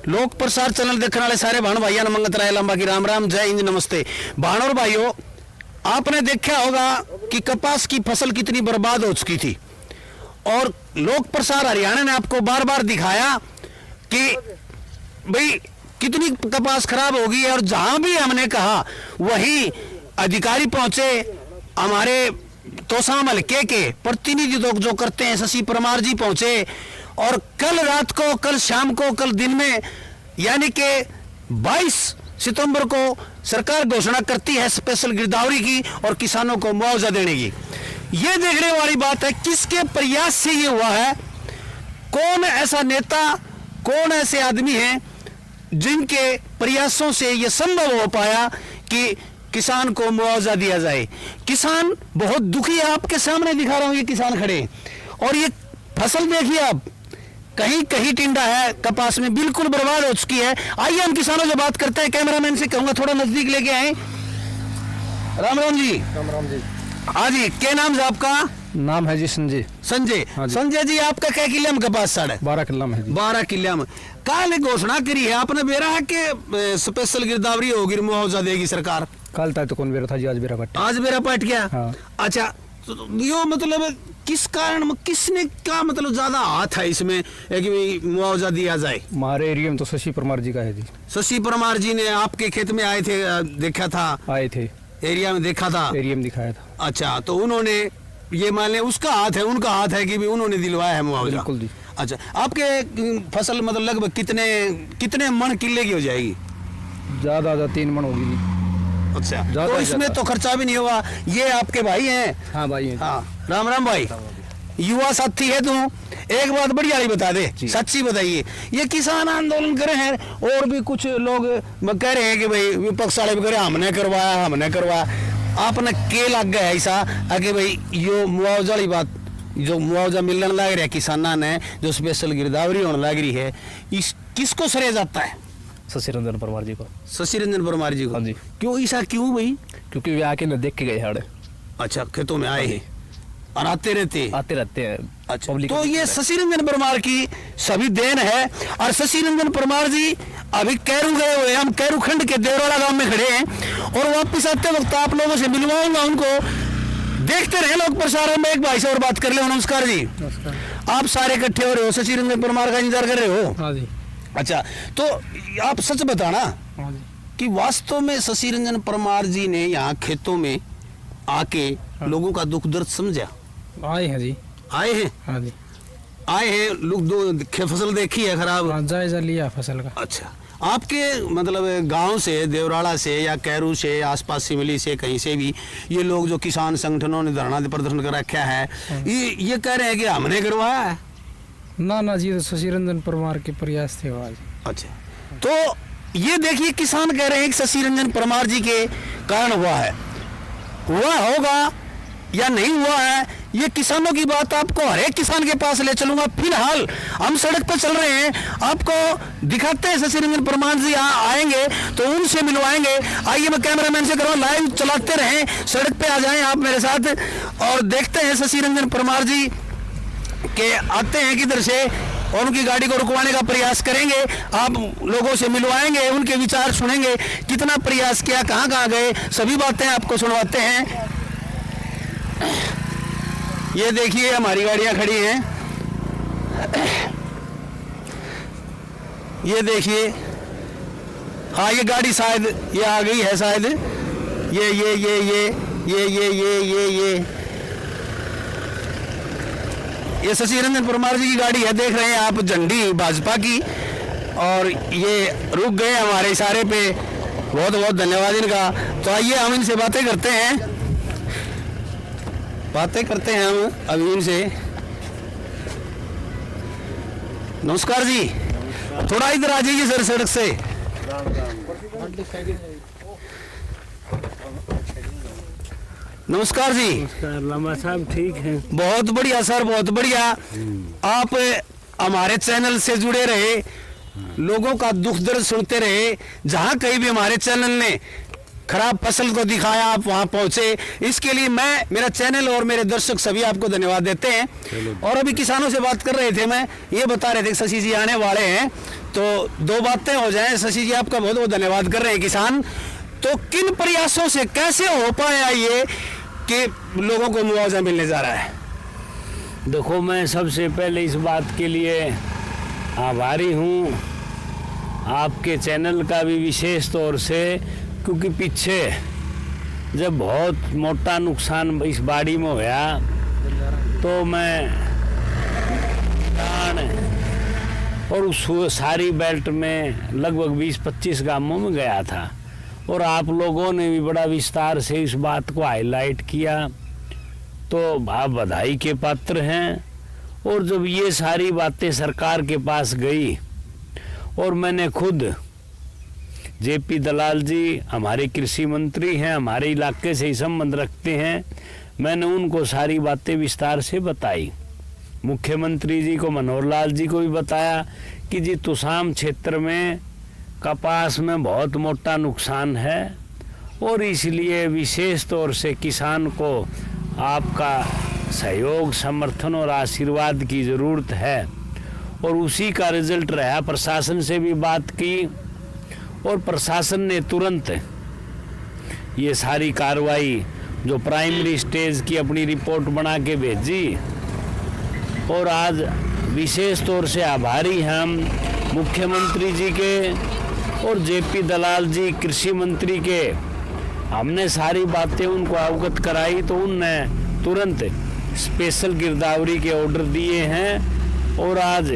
लोक प्रसार चैनल देखने वाले सारे भाण भाइयों मंगत राय लंबा की राम राम, जय हिंद, नमस्ते। भाण और भाइयों, आपने देखा होगा कि कपास की फसल कितनी बर्बाद हो चुकी थी और लोक प्रसार हरियाणा ने आपको बार बार दिखाया कि भाई कितनी कपास खराब होगी। और जहां भी हमने कहा वहीं अधिकारी पहुंचे, हमारे तोसाम हल्के के प्रतिनिधि जो करते हैं शशि परमार जी पहुंचे और कल रात को, कल शाम को, कल दिन में यानी कि 22 सितंबर को सरकार घोषणा करती है स्पेशल गिरदावरी की और किसानों को मुआवजा देने की। यह देखने वाली बात है किसके प्रयास से ये हुआ है, कौन ऐसा नेता, कौन ऐसे आदमी हैं जिनके प्रयासों से यह संभव हो पाया कि किसान को मुआवजा दिया जाए। किसान बहुत दुखी है, आपके सामने दिखा रहा हूं, ये किसान खड़े और ये फसल देखिए आप, कहीं कहीं टिंडा है, कपास में बिल्कुल बर्बाद हो चुकी है। आइए हम किसानों से बात करते हैं। कैमरामैन से कहूंगा थोड़ा नजदीक लेके आए। राम राम जी। राम राम जी। हाँ जी, क्या नाम है आपका? नाम है जी संजय। संजय। हाँ जी। संजय जी, आपका क्या किले में कपास साढ़े 12 किला में है जी। 12 किले में काल घोषणा करी है आपने, बेरा है कि स्पेशल गिरदावरी होगी, मुआवजा देगी सरकार? कल तक तो कौन बेरा था जी, आज बेरा पट्टा। आज बेरा पट गया। हाँ। अच्छा, तो यो मतलब किस कारण, किसने का मतलब ज्यादा हाथ है इसमें कि मुआवजा दिया जाए? हमारे एरिया में तो शशि परमार जी का है जी। शशि परमार जी ने आपके खेत में आए थे, देखा था? आए थे, एरिया में देखा था? एरिया में दिखाया था। अच्छा, तो उन्होंने ये मान लें उसका हाथ है, उनका हाथ है कि भी उन्होंने दिलवाया है मुआवजा? बिल्कुल जी। अच्छा, आपके फसल मतलब लगभग कितने मन किले की हो जाएगी? ज्यादा 3 मन होगी जी। अच्छा, ज्यादा तो ही इसमें ज्यादा। तो खर्चा भी नहीं होगा। ये आपके भाई हैं? हाँ भाई है। हाँ, राम राम भाई, युवा साथी है तू। एक बात बढ़िया वाली बता दे, सच्ची बताइए, ये किसान आंदोलन करे हैं और भी कुछ लोग कह रहे हैं कि भाई विपक्ष वाले भी कह रहे हैं हमने करवाया, आपने के लग गया ऐसा कि भाई यो मुआवजा वाली बात, जो मुआवजा मिलने लग रहा है किसाना ने, जो स्पेशल गिरदावरी होने लग रही है, इस किसको श्रेय जाता है? शशि रंजन परमार जी को। शशि रंजन परमार जी को? हाँ जी। क्यों ऐसा, क्यों भाई? क्योंकि वे आके न देख के गए हड़। अच्छा, खेतों में आए और आते रहते हैं। अच्छा, तो ये शशि रंजन परमार की सभी देन है। और शशि रंजन परमार जी अभी कैरू गए हुए, हम कैरू खंड के देवराला गांव में खड़े हैं और वापस आते वक्त आप लोगों से मिलवाऊंगा उनको। देखते रहे लोक प्रसारण में। एक भाई से और बात कर ले। नमस्कार जी। नमस्कार। आप सारे इकट्ठे हो रहे हो, शशि रंजन परमार का इंतजार कर रहे हो? हाँ जी। अच्छा, तो आप सच बताना हाँ जी। कि वास्तव में शशि रंजन परमार जी ने यहाँ खेतों में आके लोगों का दुख दर्द समझा? आए हैं जी। आए हैं? हाँ जी। आए हैं लोग, दो फसल देखी है खराब? हाँ, जायजा लिया फसल का। अच्छा, आपके मतलब गांव से, देवराला से या कैरू से, आसपास सिमली से, कहीं से भी ये लोग जो किसान संगठनों ने धरना प्रदर्शन कर रखा है, ये कह रहे हैं कि हमने करवाया है? ना जी, तो शशि रंजन परमार के प्रयास थे आज। अच्छा, तो ये देखिए किसान कह रहे हैं कि शशि रंजन परमार जी के कारण हुआ होगा या नहीं हुआ है, ये किसानों की बात आपको हर एक किसान के पास ले चलूंगा। फिलहाल हम सड़क पर चल रहे हैं, आपको दिखाते हैं शशि रंजन परमार जी आएंगे तो उनसे मिलवाएंगे। आइए मैं कैमरामैन से करूँ, लाइव चलाते रहें, सड़क पे आ जाएं आप मेरे साथ और देखते हैं शशि रंजन परमार जी के आते हैं किधर से और उनकी गाड़ी को रुकवाने का प्रयास करेंगे। आप लोगों से मिलवाएंगे, उनके विचार सुनेंगे, कितना प्रयास किया, कहाँ गए, सभी बातें आपको सुनवाते हैं। ये देखिए हमारी गाड़ियां खड़ी हैं, ये देखिए। हाँ, ये गाड़ी शायद ये आ गई है, शायद ये शशि रंजन परमार जी की गाड़ी है, देख रहे हैं आप, झंडी भाजपा की, और ये रुक गए हमारे इशारे पे। बहुत बहुत धन्यवाद इनका। तो आइए हम इनसे बातें करते हैं हम अभी इनसे। नमस्कार जी, थोड़ा इधर आ जाइए सर सड़क से। नमस्कार जी। लामा साहब ठीक है? बहुत बढ़िया सर, बहुत बढ़िया। आप हमारे चैनल से जुड़े रहे, लोगों का दुख दर्द सुनते रहे, जहां कहीं भी हमारे चैनल ने खराब फसल को दिखाया आप वहां पहुंचे, इसके लिए मैं, मेरा चैनल और मेरे दर्शक सभी आपको धन्यवाद देते हैं। और अभी किसानों से बात कर रहे थे, मैं ये बता रहे थे शशि जी आने वाले हैं, तो दो बातें हो जाएं। शशि जी आपका बहुत बहुत धन्यवाद कर रहे हैं किसान। तो किन प्रयासों से कैसे हो पाया ये कि लोगों को मुआवजा मिलने जा रहा है? देखो, मैं सबसे पहले इस बात के लिए आभारी हूँ आपके चैनल का भी विशेष तौर से, क्योंकि पीछे जब बहुत मोटा नुकसान इस बाड़ी में होया तो मैं और उस सारी बेल्ट में लगभग 20-25 गांवों में गया था और आप लोगों ने भी बड़ा विस्तार से इस बात को हाईलाइट किया, तो आप बधाई के पात्र हैं। और जब ये सारी बातें सरकार के पास गई और मैंने खुद जेपी दलाल जी हमारे कृषि मंत्री हैं, हमारे इलाके से ही संबंध रखते हैं, मैंने उनको सारी बातें विस्तार से बताई। मुख्यमंत्री जी को, मनोहर लाल जी को भी बताया कि जी तुसाम क्षेत्र में कपास में बहुत मोटा नुकसान है और इसलिए विशेष तौर से किसान को आपका सहयोग, समर्थन और आशीर्वाद की ज़रूरत है। और उसी का रिजल्ट रहा। प्रशासन से भी बात की और प्रशासन ने तुरंत ये सारी कार्रवाई जो प्राइमरी स्टेज की अपनी रिपोर्ट बना के भेजी। और आज विशेष तौर से आभारी हम मुख्यमंत्री जी के और जेपी दलाल जी कृषि मंत्री के। हमने सारी बातें उनको अवगत कराई तो उनने तुरंत स्पेशल गिरदावरी के ऑर्डर दिए हैं और आज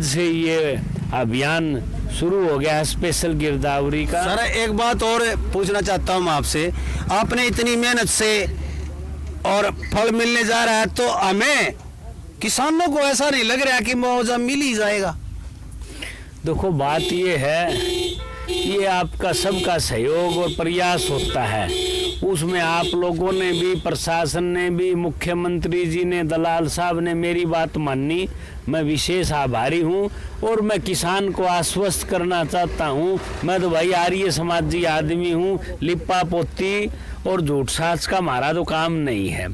से ये अभियान शुरू हो गया है स्पेशल गिरदावरी का। सर एक बात और पूछना चाहता हूँ आपसे, आपने इतनी मेहनत से और फल मिलने जा रहा है तो हमें किसानों को ऐसा नहीं लग रहा कि मुआवजा मिल ही जाएगा? देखो, बात ये है, ये आपका सबका सहयोग और प्रयास होता है, उसमें आप लोगों ने भी, प्रशासन ने भी, मुख्यमंत्री जी ने, दलाल साहब ने मेरी बात मानी, मैं विशेष आभारी हूँ। और मैं किसान को आश्वस्त करना चाहता हूँ, मैं तो भाई आर्य समाजी आदमी हूँ, लिप्पा पोती और झूठ साच का हमारा तो काम नहीं है।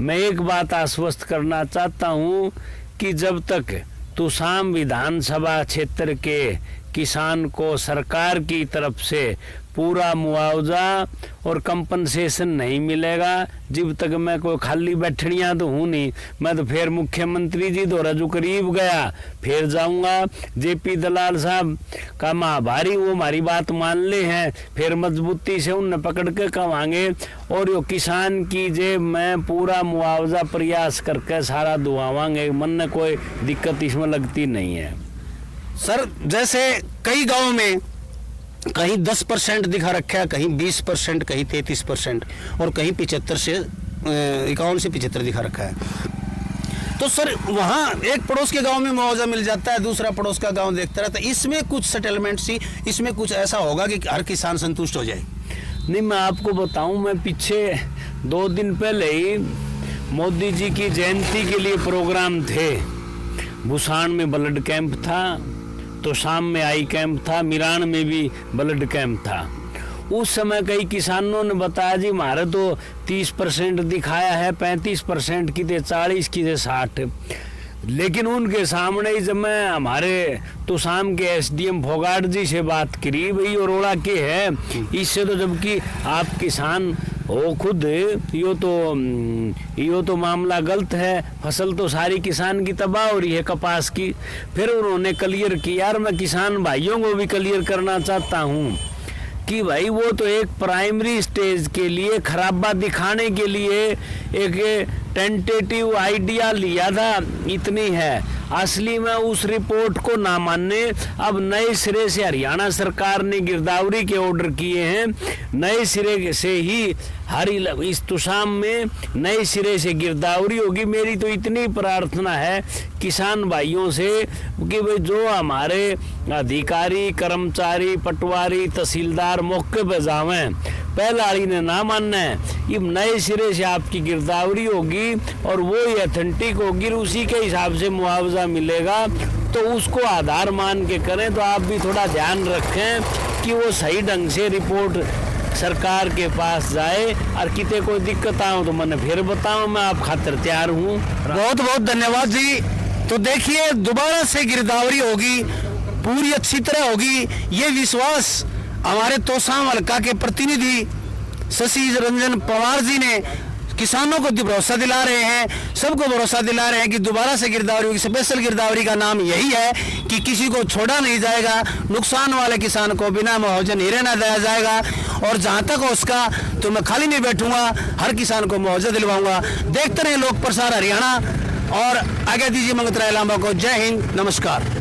मैं एक बात आश्वस्त करना चाहता हूँ कि जब तक तुसाम विधानसभा क्षेत्र के किसान को सरकार की तरफ से पूरा मुआवजा और कंपनसेशन नहीं मिलेगा, जब तक मैं कोई खाली बैठनियाँ तो हूँ नहीं। मैं तो फिर मुख्यमंत्री जी द्वारा जो करीब गया फिर जाऊँगा। जेपी दलाल साहब का मैं आभारी, वो हमारी बात मान ले हैं, फिर मजबूती से उन्हें पकड़ के कमाएंगे और यो किसान की जेब में पूरा मुआवजा प्रयास करके सारा दुआवांगे। मन में कोई दिक्कत इसमें लगती नहीं है। सर जैसे कई गांवों में कहीं 10% दिखा रखा है, कहीं 20%, कहीं 33% और कहीं 51 से 75 दिखा रखा है। तो सर वहाँ एक पड़ोस के गांव में मुआवजा मिल जाता है, दूसरा पड़ोस का गांव देखता रहता है। इसमें कुछ सेटलमेंट सी, इसमें कुछ ऐसा होगा कि हर किसान संतुष्ट हो जाए? नहीं, मैं आपको बताऊं, मैं पीछे 2 दिन पहले ही मोदी जी की जयंती के लिए प्रोग्राम थे। भूसाण में ब्लड कैंप था, तो शाम में आई कैंप था, मिरान में भी ब्लड कैंप था। उस समय कई किसानों ने बताया जी हमारे तो 30% दिखाया है, 35% की थे, 40 की थे, 60। लेकिन उनके सामने जब मैं हमारे तुसाम के एसडीएम फोगाट जी से बात करी, भाई और के है इससे तो जबकि आप किसान हो खुद, यो तो मामला गलत है, फसल तो सारी किसान की तबाह हो रही है कपास की। फिर उन्होंने क्लियर किया, यार मैं किसान भाइयों को भी क्लियर करना चाहता हूँ कि भाई वो तो एक प्राइमरी स्टेज के लिए खराबा दिखाने के लिए एक टेंटेटिव आइडिया लिया था, इतनी है। असली में उस रिपोर्ट को ना मानने अब नए सिरे से हरियाणा सरकार ने गिरदावरी के ऑर्डर किए हैं। नए सिरे से ही हर इस तुसाम में नए सिरे से गिरदावरी होगी। मेरी तो इतनी प्रार्थना है किसान भाइयों से कि भाई जो हमारे अधिकारी, कर्मचारी, पटवारी, तहसीलदार मौके पर जावें, पहला वाली ने ना मानना है, ये नए सिरे से आपकी गिरदावरी होगी और वो ही ऑथेंटिक होगी, उसी के हिसाब से मुआवजा मिलेगा। तो उसको आधार मान के करें। तो आप भी थोड़ा ध्यान रखें कि वो सही ढंग से रिपोर्ट सरकार के पास जाए और किते कोई दिक्कत आए तो मैंने फिर बताऊं, मैं आप खातिर तैयार हूँ। बहुत बहुत धन्यवाद जी। तो देखिए दोबारा से गिरदावरी होगी, पूरी अच्छी तरह होगी, ये विश्वास हमारे तोसाम हल्का के प्रतिनिधि शशि रंजन पवार जी ने किसानों को भरोसा दिला रहे हैं, सबको भरोसा दिला रहे हैं कि दोबारा से गिरदावरी होगी। स्पेशल गिरदावरी का नाम यही है कि किसी को छोड़ा नहीं जाएगा, नुकसान वाले किसान को बिना मुआवजा नहीं रहना दिया जाएगा, और जहां तक हो उसका तो मैं खाली नहीं बैठूंगा, हर किसान को मुआवजा दिलवाऊंगा। देखते रहे लोक प्रसार हरियाणा, और आगे दीजिए मंगत राय लांबा को। जय हिंद, नमस्कार।